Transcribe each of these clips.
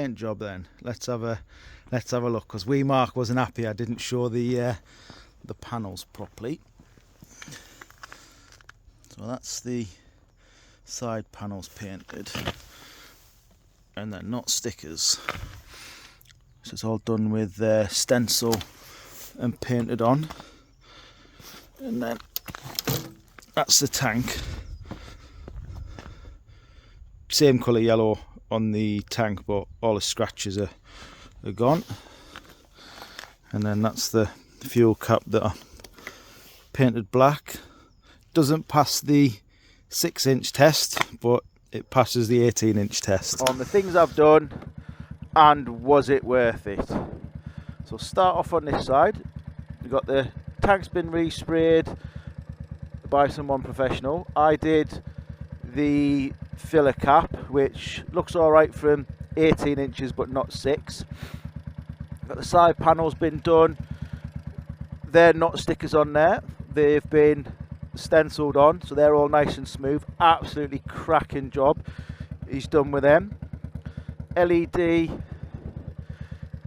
paint job then. Let's have a look, because wee Mark wasn't happy I didn't show the panels properly. So that's the side panels painted, and they're not stickers. So it's all done with stencil and painted on. And then that's the tank. Same colour yellow on the tank, but all the scratches are gone. And then that's the fuel cap that I painted black. Doesn't pass the 6-inch test, but it passes the 18-inch test. On the things I've done, and was it worth it? So start off on this side. We've got the tank's been resprayed by someone professional. I did the filler cap, which looks alright from 18 inches but not 6. Got the side panels been done. They're not stickers on there, they've been stenciled on, so they're all nice and smooth. Absolutely cracking job he's done with them. LED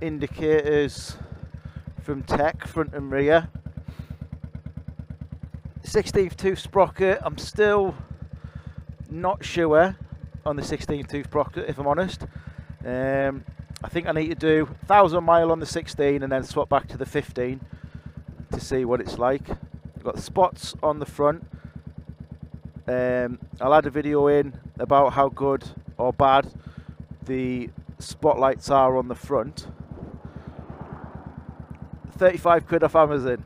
indicators from Tech, front and rear. 16th tooth sprocket, I'm still not sure on the 16th tooth sprocket, if I'm honest. I think I need to do 1,000 mile on the 16 and then swap back to the 15 to see what it's like. I've got spots on the front. I'll add a video in about how good or bad the spotlights are on the front. 35 quid off Amazon.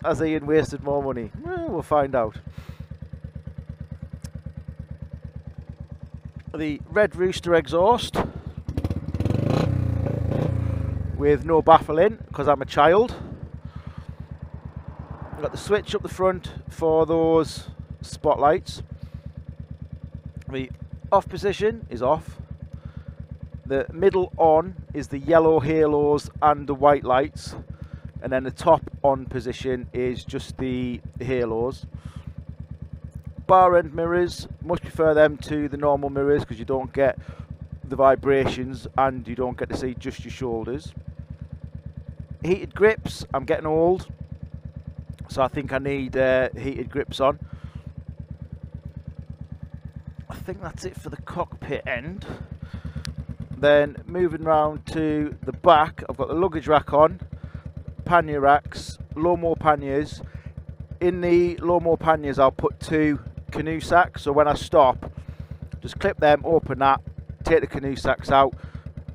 Has Ian wasted more money? Well, we'll find out. The Red Rooster exhaust with no baffle in, because I'm a child. I've got the switch up the front for those spotlights. The off position is off. The middle on is the yellow halos and the white lights, and then the top on position is just the halos. Bar end mirrors, much prefer them to the normal mirrors because you don't get the vibrations and you don't get to see just your shoulders. Heated grips, I'm getting old, so I think I need heated grips on. I think that's it for the cockpit end. Then moving round to the back, I've got the luggage rack on, pannier racks, lawnmower panniers. In the lawnmower panniers I'll put 2 canoe sacks, so when I stop, just clip them, open that, take the canoe sacks out,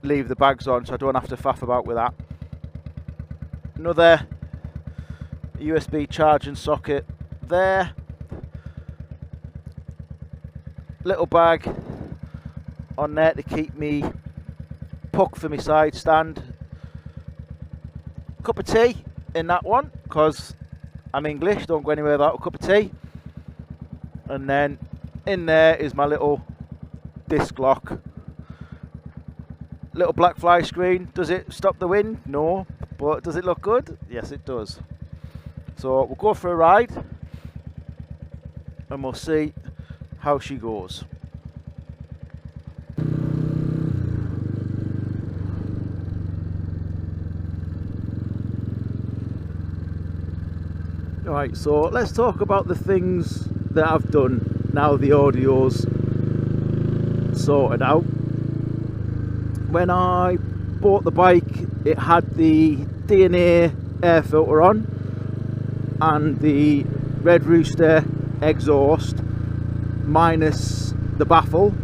leave the bags on, so I don't have to faff about with that. Another USB charging socket there. Little bag on there to keep me puck for my side stand. Cup of tea in that one, because I'm English, don't go anywhere without a cup of tea. And then in there is my little disc lock. Little black fly screen. Does it stop the wind? No. But does it look good? Yes, it does. So we'll go for a ride and we'll see how she goes. Right, so let's talk about the things that I've done now the audio's sorted out. When I bought the bike, it had the DNA air filter on and the Red Rooster exhaust minus the baffle.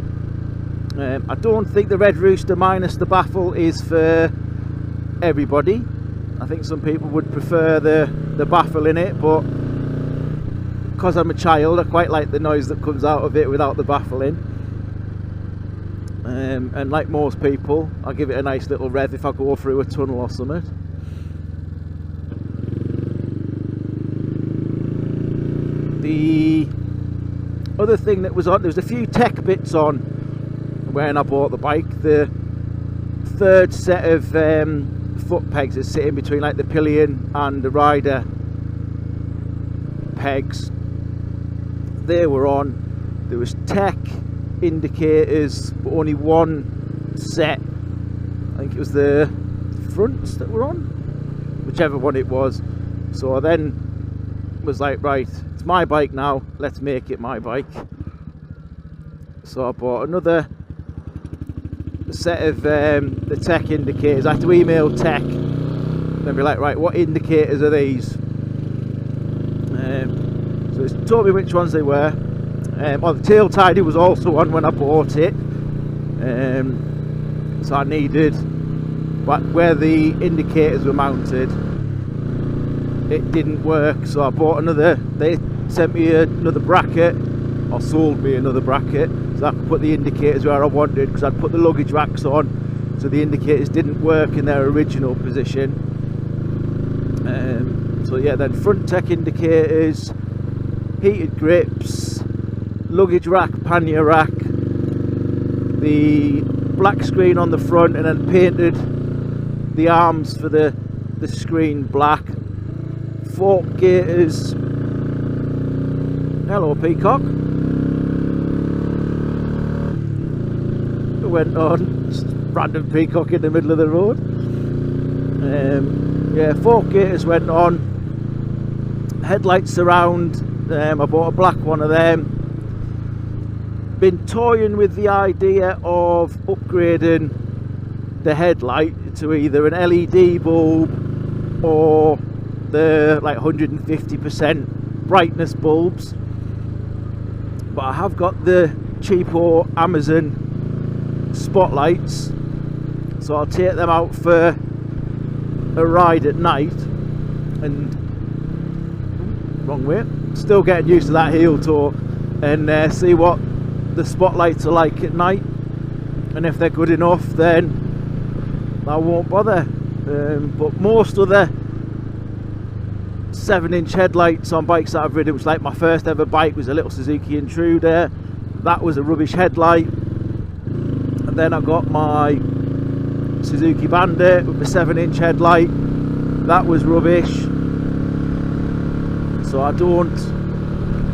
I don't think the Red Rooster minus the baffle is for everybody. I think some people would prefer the baffle in it, but because I'm a child, I quite like the noise that comes out of it without the baffle in. And like most people, I'll give it a nice little rev if I go through a tunnel or something. The other thing that was on, there was a few tech bits on when I bought the bike. The third set of foot pegs that sit in between like the pillion and the rider pegs, they were on. There was tech indicators, but only one set I think it was the fronts that were on, whichever one it was. So I then was like, right, it's my bike now, let's make it my bike. So I bought another set of the tech indicators. I had to email tech and be like, right, what indicators are these? So it's told me which ones they were. The tail tidy was also on when I bought it. So I needed, but where the indicators were mounted, it didn't work. So I bought another. They sent me another bracket, or sold me another bracket, so I could put the indicators where I wanted, because I'd put the luggage racks on, so the indicators didn't work in their original position. So yeah, then front tech indicators, heated grips, luggage rack, pannier rack, the black screen on the front, and then painted the arms for the screen black. Fork gaiters. Hello, peacock. It went on. Just random peacock in the middle of the road. Yeah, fork gaiters went on. Headlights surround. I bought a black one of them. Been toying with the idea of upgrading the headlight to either an LED bulb or the like 150% brightness bulbs, but I have got the cheapo Amazon spotlights, so I'll take them out for a ride at night. And wrong way, still getting used to that heel toe, and see what the spotlights are like at night, and if they're good enough then I won't bother. But most other 7-inch headlights on bikes that I've ridden, which like my first ever bike was a little Suzuki Intruder, that was a rubbish headlight. And then I got my Suzuki Bandit with the 7-inch headlight, that was rubbish. So I don't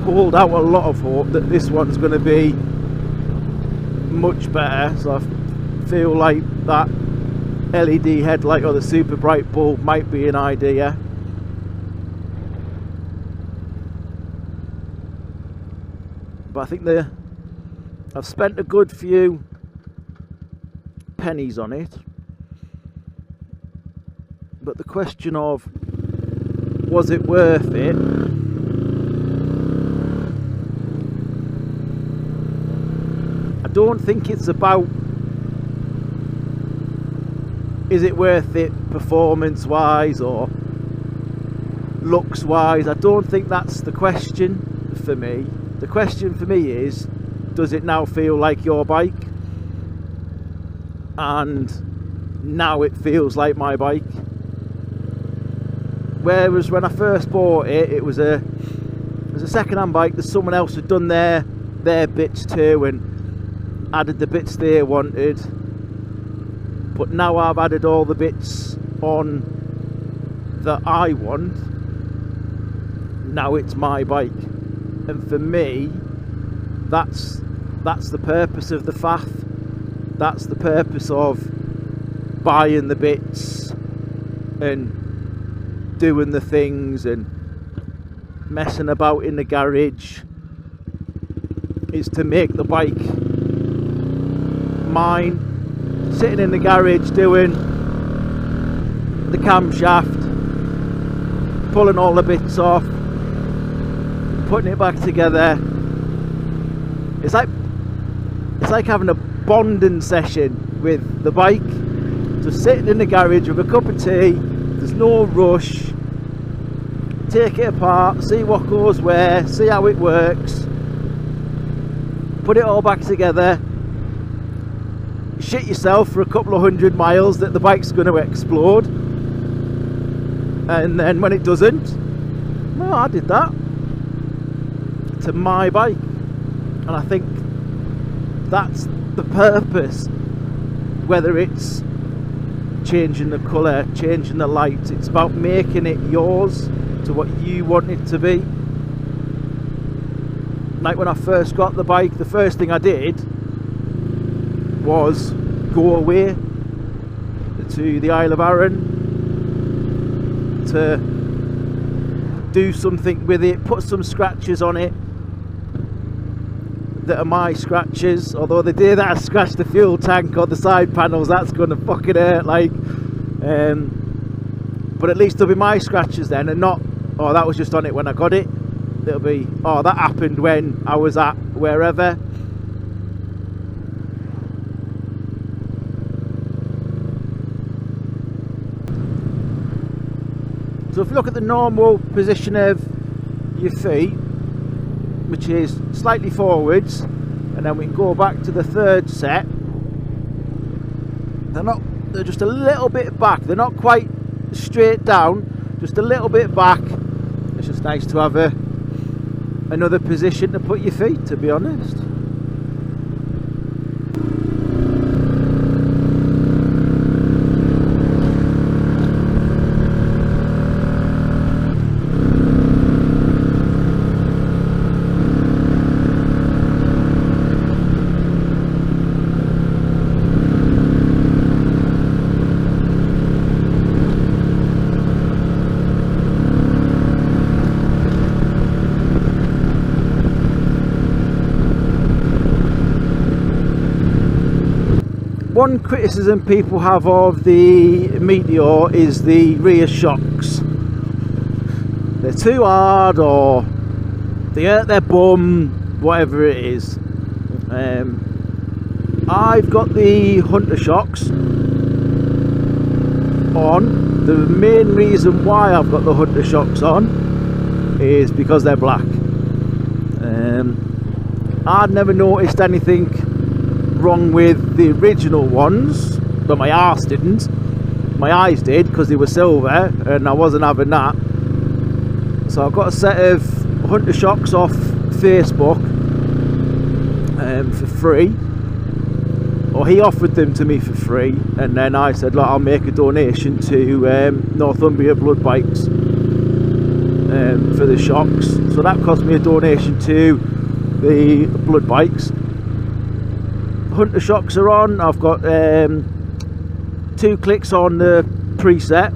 hold out a lot of hope that this one's going to be much better. So I feel like that LED headlight or the super bright bulb might be an idea. But I think I've spent a good few pennies on it. But the question of, was it worth it? I don't think it's about, is it worth it performance wise or looks wise? I don't think that's the question for me. The question for me is, does it now feel like your bike? And now it feels like my bike. Whereas when I first bought it, it was a second-hand bike that someone else had done their bits to and added the bits they wanted. But now I've added all the bits on that I want. Now it's my bike. And for me, that's the purpose of the faff. That's the purpose of buying the bits and doing the things and messing about in the garage, is to make the bike mine. Sitting in the garage doing the camshaft, pulling all the bits off, putting it back together. It's like having a bonding session with the bike. Just sitting in the garage with a cup of tea, there's no rush. Take it apart, see what goes where, see how it works, put it all back together, shit yourself for a couple of 100 miles that the bike's going to explode, and then when it doesn't, well, I did that to my bike. And I think that's the purpose, whether it's changing the colour, changing the light, it's about making it yours to what you want it to be. Like when I first got the bike, the first thing I did was go away. to the Isle of Arran to do something with it, put some scratches on it that are my scratches. Although the day that I scratched the fuel tank or the side panels, that's gonna fucking hurt, like. But at least there'll be my scratches then, and not, oh, that was just on it when I got it. It'll be, oh, that happened when I was at wherever. So if you look at the normal position of your feet, which is slightly forwards, and then we can go back to the third set, they're just a little bit back. They're not quite straight down, just a little bit back. It's just nice to have another position to put your feet, to be honest. One criticism people have of the Meteor is the rear shocks. They're too hard, or they hurt their bum, whatever it is. I've got the Hunter shocks on. The main reason why I've got the Hunter shocks on is because they're black. I'd never noticed anything wrong with the original ones, but my arse didn't. My eyes did, because they were silver and I wasn't having that. So I've got a set of Hunter shocks off Facebook for free, or he offered them to me for free, and then I said, look, I'll make a donation to Northumbria Blood Bikes for the shocks. So that cost me a donation to the Blood Bikes. Hunter shocks are on. I've got 2 clicks on the preset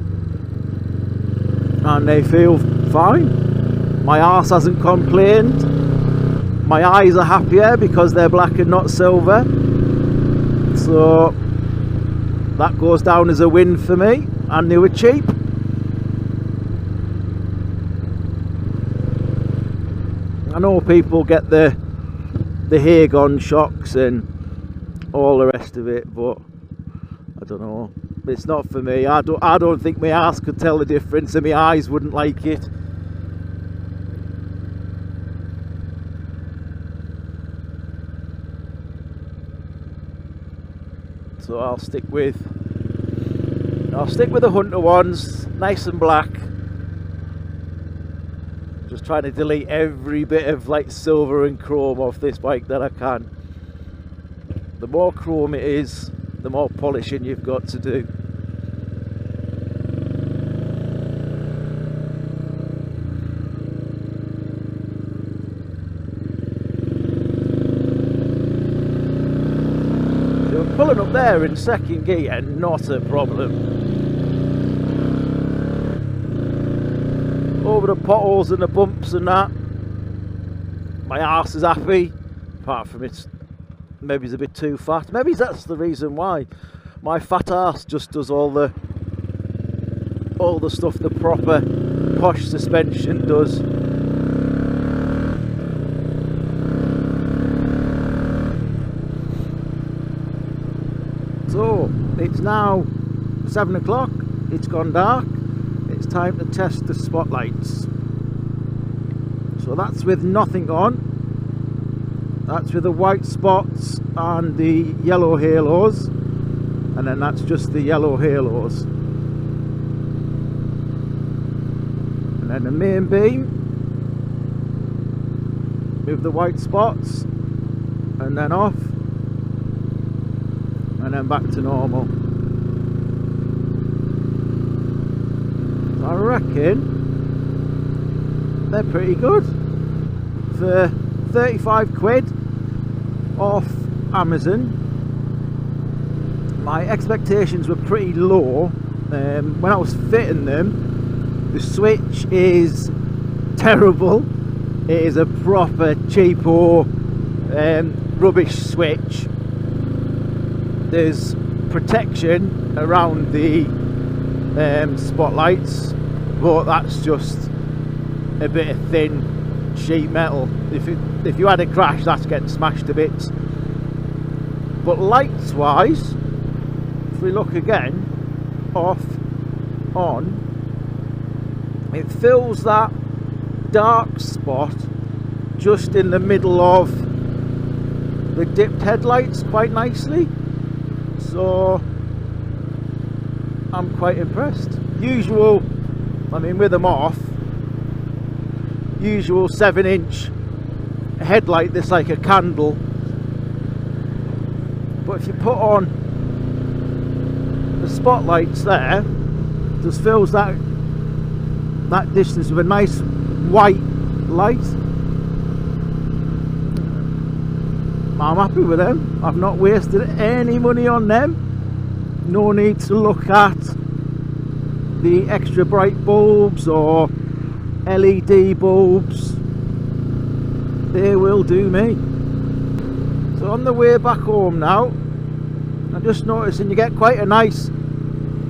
and they feel fine. My arse hasn't complained. My eyes are happier because they're black and not silver, so that goes down as a win for me, and they were cheap. I know people get the Hagon shocks and all the rest of it, but I don't know, it's not for me. I don't think my arse could tell the difference, and my eyes wouldn't like it. So I'll stick with the Hunter ones, nice and black. Just trying to delete every bit of like silver and chrome off this bike that I can. The more chrome it is, the more polishing you've got to do. So pulling up there in second gear, not a problem. Over the potholes and the bumps and that, my arse is happy, apart from maybe it's a bit too fat. Maybe that's the reason why. My fat arse just does all the stuff the proper posh suspension does. So it's now 7 o'clock, it's gone dark, it's time to test the spotlights. So that's with nothing on. That's with the white spots and the yellow halos, and then that's just the yellow halos. And then the main beam with the white spots, and then off, and then back to normal. I reckon they're pretty good for 35 quid off Amazon. my expectations were pretty low. When I was fitting them, the switch is terrible. It is a proper cheapo rubbish switch. There's protection around the spotlights, but that's just a bit of thin sheet metal. If you had a crash, that's getting smashed to bits. But lights wise, if we look again, off, on, it fills that dark spot just in the middle of the dipped headlights quite nicely. So I'm quite impressed. Usual, I mean with them off, usual 7-inch headlight that's like a candle, but if you put on the spotlights there, just fills that distance with a nice white light. I'm happy with them. I've not wasted any money on them. No need to look at the extra bright bulbs or LED bulbs. They will do me. So on the way back home now, I'm just noticing you get quite a nice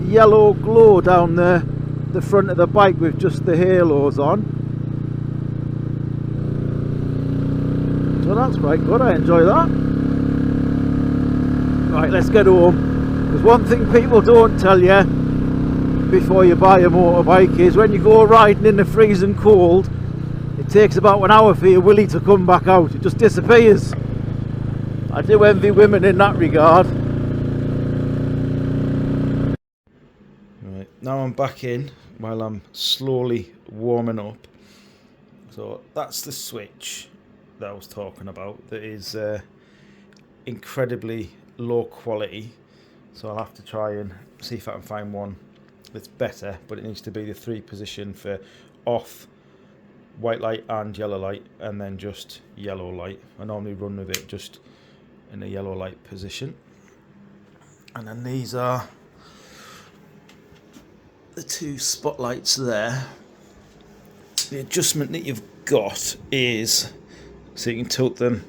yellow glow down the front of the bike with just the halos on. So that's quite good, I enjoy that. Right, let's get home. Because one thing people don't tell you before you buy a motorbike is when you go riding in the freezing cold, it takes about an hour for your willy to come back out. It just disappears. I do envy women in that regard. Right, now I'm back in while I'm slowly warming up. So that's the switch that I was talking about, that is incredibly low quality. So I'll have to try and see if I can find one that's better, but it needs to be the 3 position for off, white light and yellow light, and then just yellow light. I normally run with it just in a yellow light position. And then these are the 2 spotlights there. The adjustment that you've got is so you can tilt them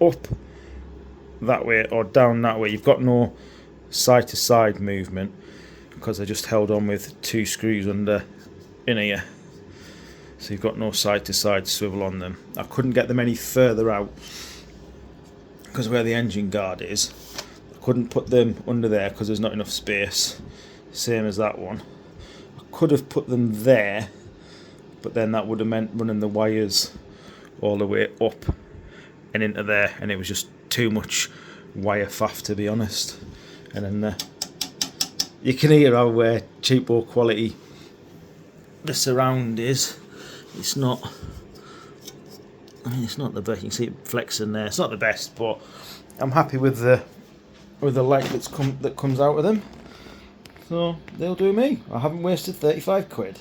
up that way or down that way. You've got no side to side movement because I just held on with 2 screws under in here. So you've got no side to side swivel on them. I couldn't get them any further out because where the engine guard is, I couldn't put them under there because there's not enough space. Same as that one. I could have put them there, but then that would have meant running the wires all the way up and into there, and it was just too much wire faff, to be honest. And then you can hear how cheapo quality the surround is. It's not, I mean, it's not the best. You can see it flexing there. It's not the best, but I'm happy with the light that comes out of them. So they'll do me. I haven't wasted 35 quid.